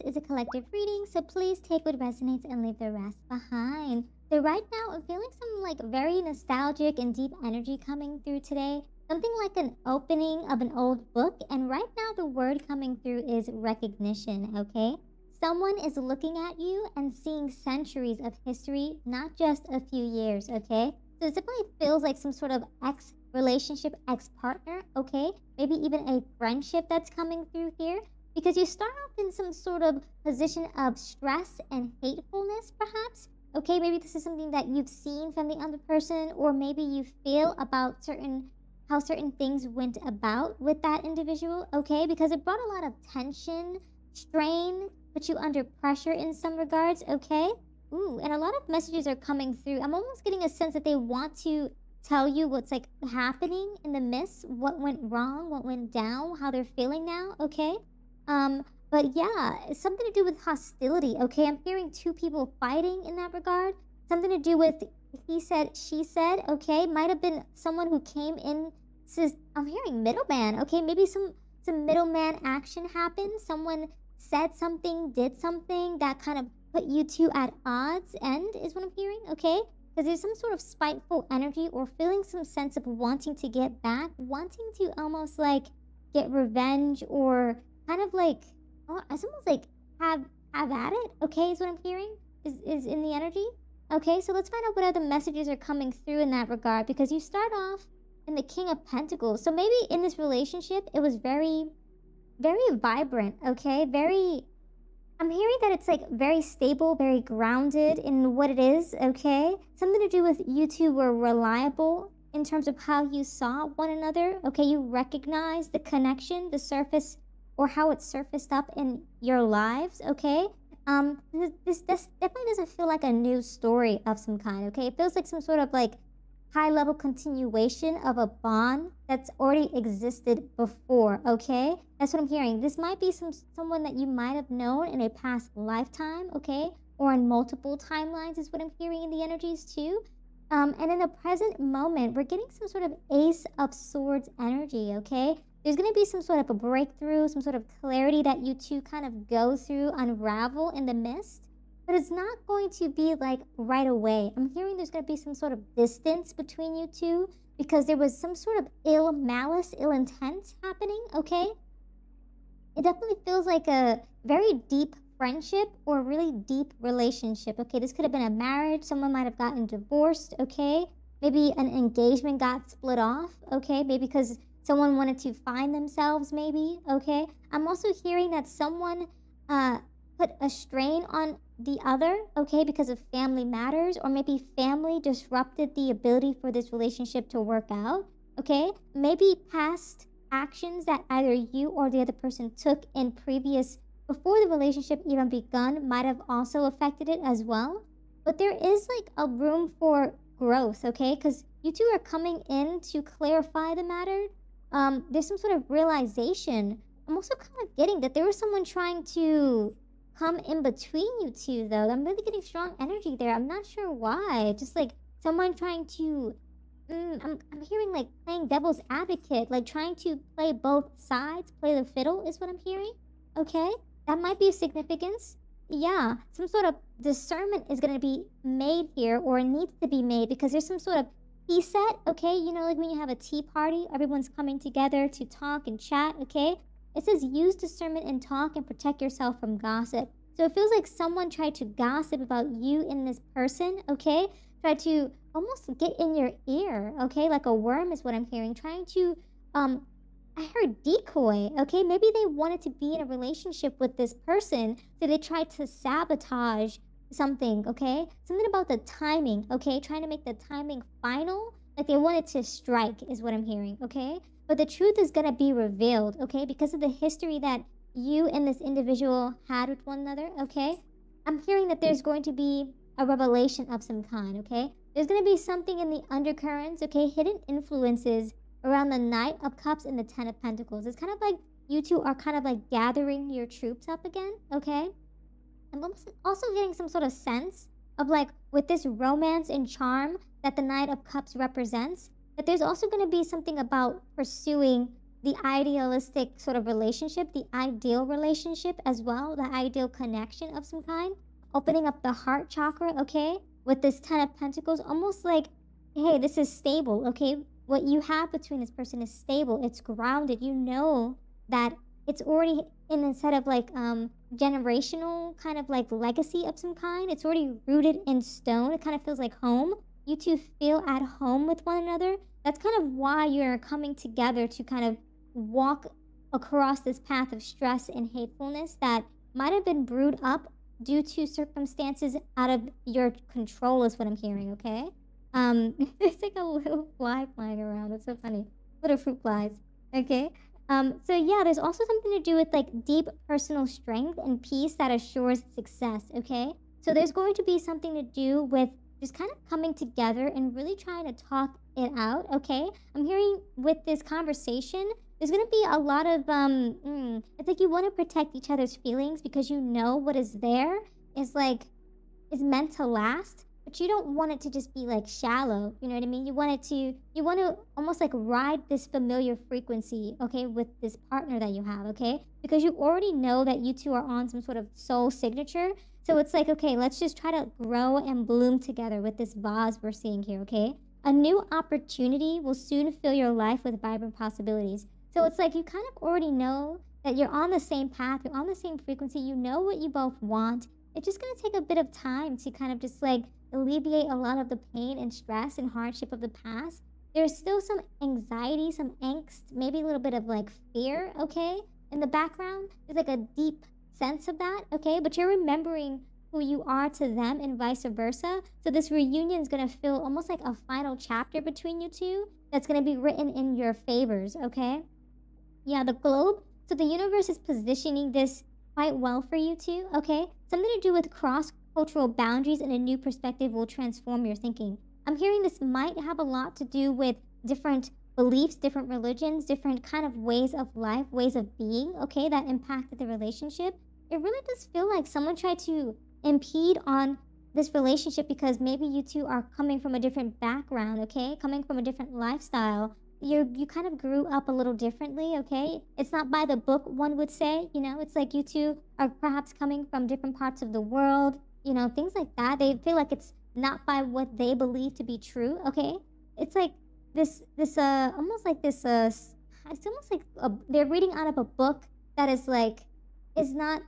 is a collective reading, so please take what resonates and leave the rest behind. So right now, I'm feeling some like very nostalgic and deep energy coming through today. Something like an opening of an old book, and right now the word coming through is recognition, okay? Someone is looking at you and seeing centuries of history, not just a few years, okay? So it definitely feels like some sort of ex relationship, ex partner, okay? Maybe even a friendship that's coming through here because you start off in some sort of position of stress and hatefulness, perhaps. Okay, maybe this is something that you've seen from the other person, or maybe you feel about how certain things went about with that individual, okay? Because it brought a lot of tension, strain, put you under pressure in some regards, okay? Ooh, and a lot of messages are coming through. I'm almost getting a sense that they want to tell you what's like happening in the midst, what went wrong, what went down, how they're feeling now, okay? But yeah, it's something to do with hostility, okay? I'm hearing two people fighting in that regard. Something to do with he said, she said, okay? Might have been someone who came in. I'm hearing middleman, okay? Maybe some middleman action happened. Someone said something, did something that kind of put you two at odds end is what I'm hearing, okay? Because there's some sort of spiteful energy or feeling some sense of wanting to get back, wanting to almost like get revenge or kind of like, oh, it's almost like have at it, okay, is what I'm hearing, is in the energy. Okay, so let's find out what other messages are coming through in that regard because you start off in the King of Pentacles. So maybe in this relationship, it was very, very vibrant, okay? I'm hearing that it's like very stable, very grounded in what it is, okay? Something to do with you two were reliable in terms of how you saw one another, okay? You recognize the connection, the surface, or how it surfaced up in your lives, okay? This definitely doesn't feel like a new story of some kind, okay? It feels like some sort of like high level continuation of a bond that's already existed before, okay? That's what I'm hearing. This might be someone that you might have known in a past lifetime, okay? Or in multiple timelines is what I'm hearing in the energies too. And in the present moment, we're getting some sort of Ace of Swords energy, okay? There's going to be some sort of a breakthrough, some sort of clarity that you two kind of go through, unravel in the mist. But it's not going to be like right away. I'm hearing there's going to be some sort of distance between you two because there was some sort of ill malice, ill intent happening, okay? It definitely feels like a very deep friendship or a really deep relationship, okay? This could have been a marriage. Someone might have gotten divorced, okay? Maybe an engagement got split off, okay? Maybe because someone wanted to find themselves, maybe, okay? I'm also hearing that someone put a strain on the other, okay, because of family matters, or maybe family disrupted the ability for this relationship to work out, okay? Maybe past actions that either you or the other person took in previous, before the relationship even begun, might have also affected it as well. But there is like a room for growth, okay? Because you two are coming in to clarify the matter. There's some sort of realization. I'm also kind of getting that there was someone trying to come in between you two, though. I'm really getting strong energy there. I'm not sure why. Just like someone trying to. I'm hearing like playing devil's advocate, like trying to play both sides, play the fiddle, is what I'm hearing. Okay, that might be of significance. Yeah, some sort of discernment is going to be made here, or needs to be made, because there's some sort of tea set. Okay, you know, like when you have a tea party, everyone's coming together to talk and chat. Okay, it says use discernment and talk and protect yourself from gossip. So it feels like someone tried to gossip about you and this person, okay? Tried to almost get in your ear, okay? Like a worm is what I'm hearing. Trying to, I heard decoy, okay? Maybe they wanted to be in a relationship with this person, so they tried to sabotage something, okay? Something about the timing, okay? Trying to make the timing final, like they wanted to strike is what I'm hearing, okay? But the truth is going to be revealed, okay? Because of the history that you and this individual had with one another, okay? I'm hearing that there's going to be a revelation of some kind, okay? There's going to be something in the undercurrents, okay? Hidden influences around the Knight of Cups and the Ten of Pentacles. It's kind of like you two are kind of like gathering your troops up again, okay? I'm also getting some sort of sense of like with this romance and charm that the Knight of Cups represents, that there's also going to be something about pursuing the idealistic sort of relationship, the ideal relationship as well, the ideal connection of some kind, opening up the heart chakra, okay, with this 10 of pentacles, almost like, hey, this is stable, okay? What you have between this person is stable, it's grounded. You know that it's already in, instead of like generational kind of like legacy of some kind, it's already rooted in stone. It kind of feels like home. You two feel at home with one another. That's kind of why you're coming together to kind of walk across this path of stress and hatefulness that might have been brewed up due to circumstances out of your control, is what I'm hearing, okay? There's like a little fly flying around. It's so funny. Little fruit flies. Okay. So yeah, there's also something to do with like deep personal strength and peace that assures success, okay? So there's going to be something to do with just kind of coming together and really trying to talk it out, okay? I'm hearing with this conversation, there's going to be a lot of it's like you want to protect each other's feelings because you know what is there is like is meant to last, but you don't want it to just be like shallow. You know what I mean? You want to almost like ride this familiar frequency, okay, with this partner that you have, okay? Because you already know that you two are on some sort of soul signature. So it's like, okay, let's just try to grow and bloom together with this vase we're seeing here, okay? A new opportunity will soon fill your life with vibrant possibilities. So it's like you kind of already know that you're on the same path, you're on the same frequency, you know what you both want. It's just going to take a bit of time to kind of just like alleviate a lot of the pain and stress and hardship of the past. There's still some anxiety, some angst, maybe a little bit of like fear, okay, in the background. There's like a deep sense of that, okay, but you're remembering who you are to them and vice versa. So this reunion is going to feel almost like a final chapter between you two that's going to be written in your favors, okay? Yeah, the globe. So the universe is positioning this quite well for you two, okay? Something to do with cross-cultural boundaries and a new perspective will transform your thinking. I'm hearing this might have a lot to do with different beliefs, different religions, different kind of ways of life, ways of being, okay, that impacted the relationship. It really does feel like someone tried to impede on this relationship because maybe you two are coming from a different background, okay? Coming from a different lifestyle. You kind of grew up a little differently, okay? It's not by the book, one would say, you know? It's like you two are perhaps coming from different parts of the world, you know, things like that. They feel like it's not by what they believe to be true, okay? It's like this almost like this it's almost like they're reading out of a book that is like it's not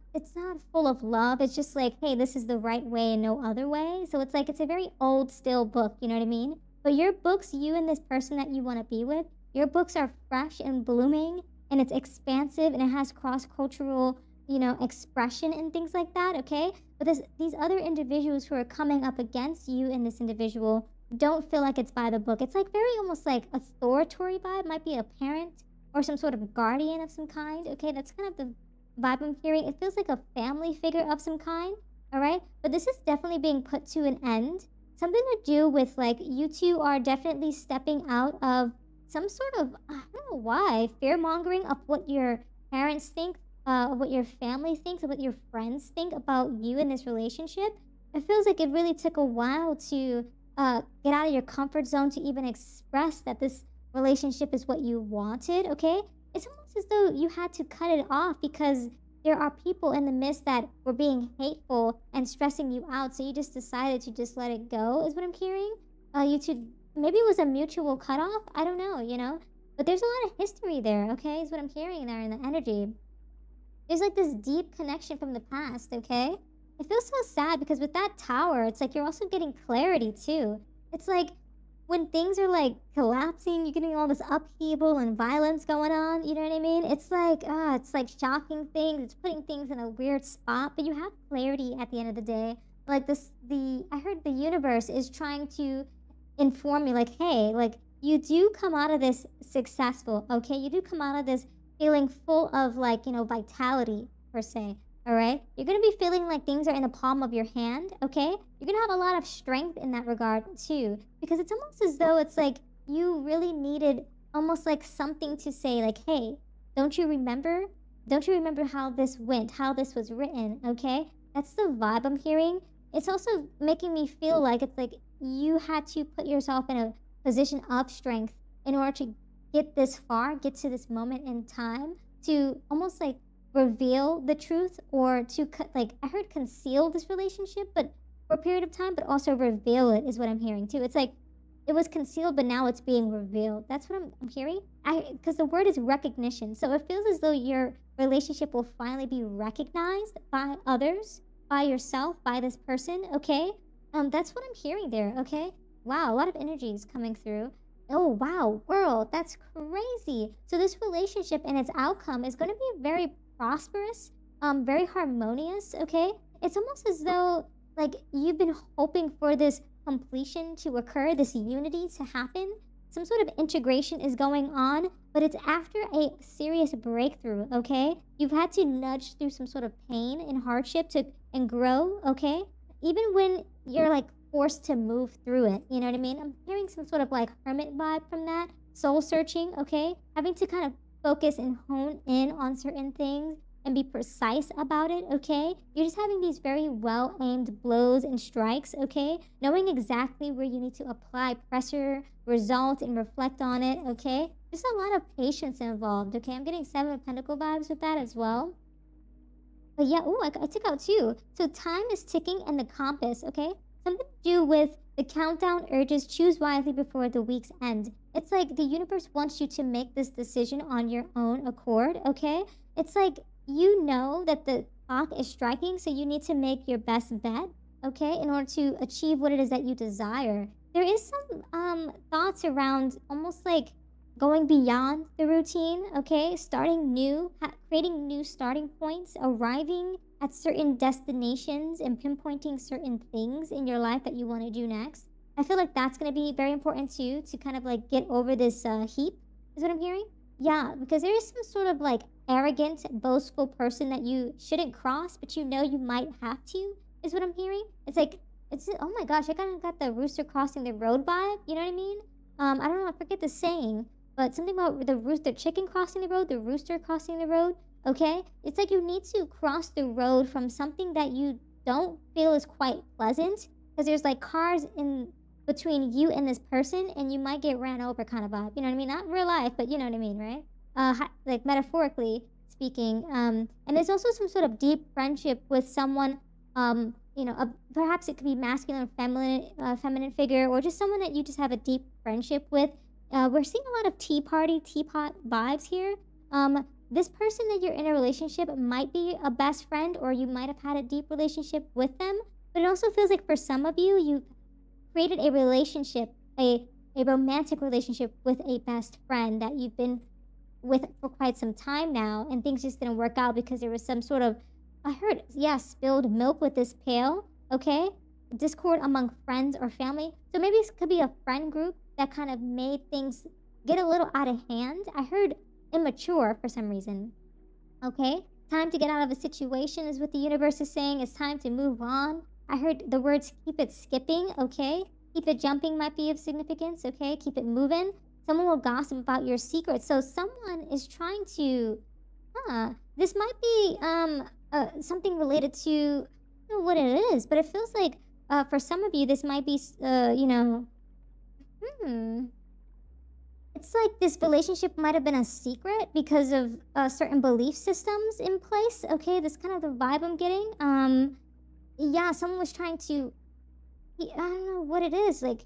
full of love. It's just like, hey, this is the right way and no other way. So it's like it's a very old still book, you know what I mean? But your books, you and this person that you want to be with, your books are fresh and blooming and it's expansive and it has cross-cultural, you know, expression and things like that, okay? But these other individuals who are coming up against you and this individual don't feel like it's by the book. It's like very almost like authoritative vibe, might be a parent or some sort of guardian of some kind, okay? That's kind of the vibe I'm hearing. It feels like a family figure of some kind, all right? But this is definitely being put to an end. Something to do with like you two are definitely stepping out of some sort of, I don't know why, fear mongering of what your parents think, of what your family thinks, of what your friends think about you in this relationship. It feels like it really took a while to get out of your comfort zone to even express that this relationship is what you wanted, okay? It's almost as though you had to cut it off because there are people in the midst that were being hateful and stressing you out. So you just decided to just let it go, is what I'm hearing. You two, maybe it was a mutual cutoff. I don't know, you know? But there's a lot of history there, okay? Is what I'm hearing there in the energy. There's like this deep connection from the past, okay? It feels so sad because with that tower, it's like you're also getting clarity too. It's like when things are like collapsing, you're getting all this upheaval and violence going on, you know what I mean? It's like shocking things, it's putting things in a weird spot, but you have clarity at the end of the day. Like I heard the universe is trying to inform you, like, hey, like you do come out of this successful, okay? You do come out of this feeling full of like, you know, vitality per se. All right. You're going to be feeling like things are in the palm of your hand. Okay. You're going to have a lot of strength in that regard too, because it's almost as though it's like you really needed almost like something to say, like, hey, don't you remember? Don't you remember how this went, how this was written? Okay. That's the vibe I'm hearing. It's also making me feel like it's like you had to put yourself in a position of strength in order to get this far, get to this moment in time to almost like reveal the truth, or to like, I heard conceal this relationship, but for a period of time, but also reveal it is what I'm hearing too. It's like it was concealed, but now it's being revealed. That's what I'm hearing. Because the word is recognition. So it feels as though your relationship will finally be recognized by others, by yourself, by this person. Okay. That's what I'm hearing there. Okay. Wow. A lot of energy is coming through. Oh, wow. World. That's crazy. So this relationship and its outcome is going to be very prosperous, very harmonious. Okay. It's almost as though like you've been hoping for this completion to occur, this unity to happen. Some sort of integration is going on, but it's after a serious breakthrough, okay? You've had to nudge through some sort of pain and hardship to and grow, okay? Even when you're like forced to move through it, you know what I mean? I'm hearing some sort of like hermit vibe from that, soul searching, okay? Having to kind of focus and hone in on certain things and be precise about it, okay? You're just having these very well aimed blows and strikes, okay? Knowing exactly where you need to apply pressure, result, and reflect on it, okay? There's a lot of patience involved, okay? I'm getting Seven of Pentacle vibes with that as well. But yeah, oh, I took out two. So time is ticking and the compass, okay? Something to do with the countdown urges, choose wisely before the week's end. It's like the universe wants you to make this decision on your own accord, okay? It's like you know that the clock is striking, so you need to make your best bet, okay, in order to achieve what it is that you desire. There is some thoughts around almost like going beyond the routine, okay, starting new, creating new starting points, arriving at certain destinations and pinpointing certain things in your life that you want to do next. I feel like that's going to be very important too, to kind of like get over this heap, is what I'm hearing. Yeah, because there is some sort of like arrogant, boastful person that you shouldn't cross, but you know you might have to, is what I'm hearing. It's like, it's, oh my gosh, I kind of got the rooster crossing the road vibe, you know what I mean? I don't know, I forget the saying, but something about the rooster, chicken crossing the road, the rooster crossing the road, okay? It's like you need to cross the road from something that you don't feel is quite pleasant, because there's like cars in between you and this person, and you might get ran over kind of vibe, you know what I mean? Not real life, but you know what I mean, right? Like metaphorically speaking. And there's also some sort of deep friendship with someone, perhaps it could be masculine or feminine figure, or just someone that you just have a deep friendship with. We're seeing a lot of teapot vibes here. This person that you're in a relationship might be a best friend, or you might have had a deep relationship with them. But it also feels like for some of you, you created a relationship, a romantic relationship with a best friend that you've been with for quite some time now, and things just didn't work out because there was some sort of, I heard, yeah, spilled milk with this pail, okay? Discord among friends or family. So maybe this could be a friend group that kind of made things get a little out of hand. I heard immature for some reason, okay? Time to get out of a situation is what the universe is saying. It's time to move on. I heard the words keep it skipping, okay? Keep it jumping might be of significance, okay? Keep it moving. Someone will gossip about your secrets. So someone is trying to, this might be something related to, I don't know what it is, but it feels like for some of you, this might be, it's like this relationship might have been a secret because of certain belief systems in place, okay? That's kind of the vibe I'm getting. Yeah, someone was trying to, I don't know what it is, like,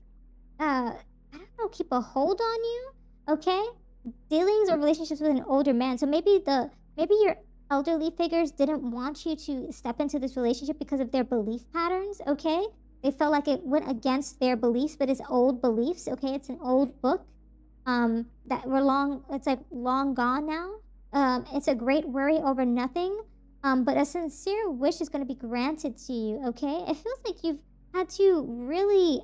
I don't know, keep a hold on you, okay? Dealings or relationships with an older man. So maybe your elderly figures didn't want you to step into this relationship because of their belief patterns, okay? They felt like it went against their beliefs, but it's old beliefs, okay? It's an old book that it's like long gone now. It's a great worry over nothing. But a sincere wish is going to be granted to you, okay? It feels like you've had to really,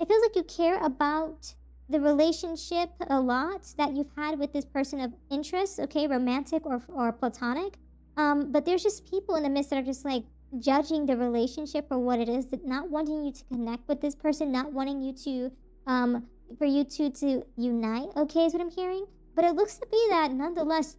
it feels like you care about the relationship a lot that you've had with this person of interest, okay? Romantic or platonic. But there's just people in the midst that are just like judging the relationship for what it is, that not wanting you to connect with this person, not wanting you to, for you two to unite, okay, is what I'm hearing. But it looks to be that nonetheless,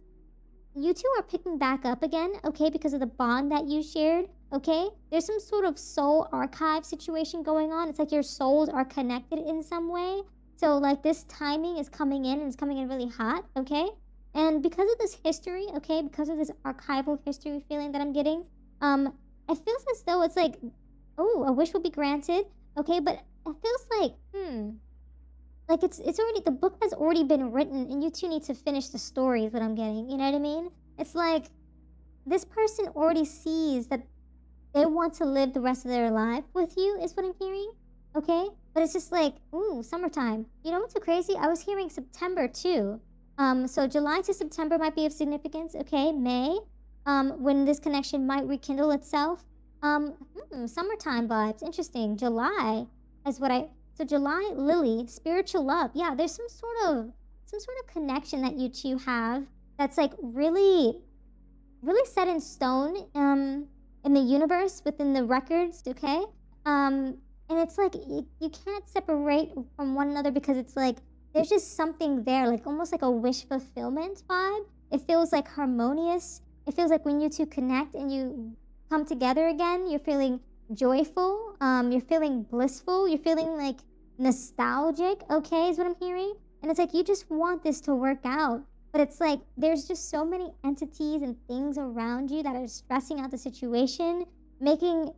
you two are picking back up again, okay, because of the bond that you shared, okay? There's some sort of soul archive situation going on. It's like your souls are connected in some way. So, like, this timing is coming in and it's coming in really hot, okay? And because of this history, okay, because of this archival history feeling that I'm getting, um, it feels as though it's like, oh, a wish will be granted, okay? But it feels like it's already the book has already been written, and you two need to finish the story. Is what I'm getting. You know what I mean? It's like this person already sees that they want to live the rest of their life with you, is what I'm hearing. Okay? But it's just like, ooh, summertime. You know what's so crazy? I was hearing September too. So July to September might be of significance. Okay, May, when this connection might rekindle itself. Summertime vibes. Interesting. July is what I. So July, Lily, spiritual love. Yeah, there's some sort of connection that you two have that's like really set in stone in the universe within the records, okay? And it's like you can't separate from one another because it's like there's just something there, like almost like a wish fulfillment vibe. It feels like harmonious. It feels like when you two connect and you come together again, you're feeling joyful, you're feeling blissful, you're feeling like nostalgic, okay, is what I'm hearing. And it's like you just want this to work out, but it's like there's just so many entities and things around you that are stressing out the situation, making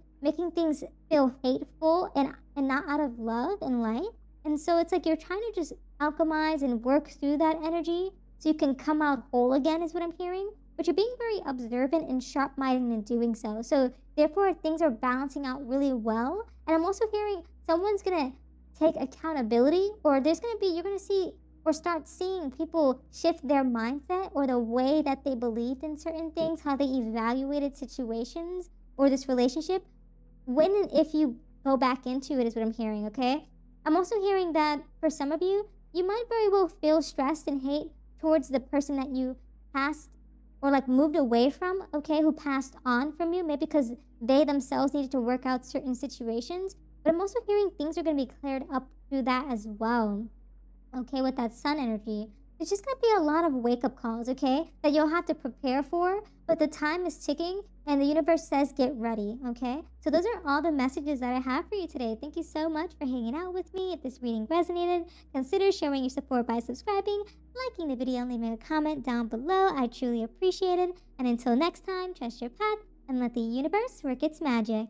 things feel hateful and not out of love and light. And so it's like you're trying to just alchemize and work through that energy so you can come out whole again, is what I'm hearing. But you're being very observant and sharp minded in doing so. So therefore things are balancing out really well. And I'm also hearing someone's gonna take accountability, or there's gonna be you're gonna see or start seeing people shift their mindset or the way that they believed in certain things, how they evaluated situations or this relationship when and if you go back into it, is what I'm hearing, okay? I'm also hearing that for some of you, you might very well feel stressed and hate towards the person that you passed or like moved away from, okay, who passed on from you, maybe because they themselves needed to work out certain situations. But I'm also hearing things are going to be cleared up through that as well, okay, with that sun energy. There's just going to be a lot of wake up calls, okay, that you'll have to prepare for, but the time is ticking and the universe says get ready, okay? So those are all the messages that I have for you today. Thank you so much for hanging out with me. If this reading resonated, consider showing your support by subscribing, liking the video, and leaving a comment down below. I truly appreciate it. And until next time, trust your path and let the universe work its magic.